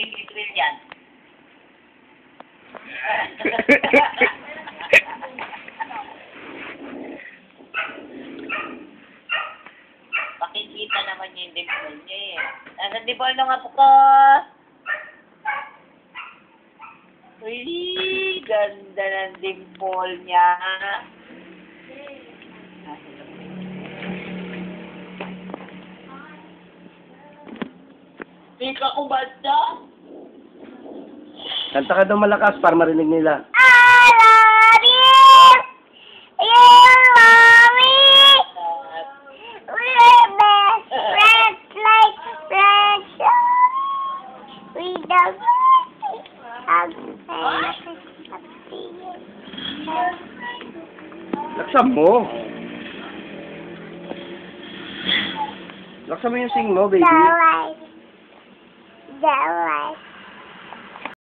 April yan. Pakikita naman niya yung dimple niya eh. Nasaan dimple nung apo ko? Uy, ganda ng dimple niya. Tika ko banda? Kanta ka daw malakas para marinig nila. I love you. You love me. We're best friends like friends. We don't Laksan mo. Laksan mo yung sing mo, baby. The light.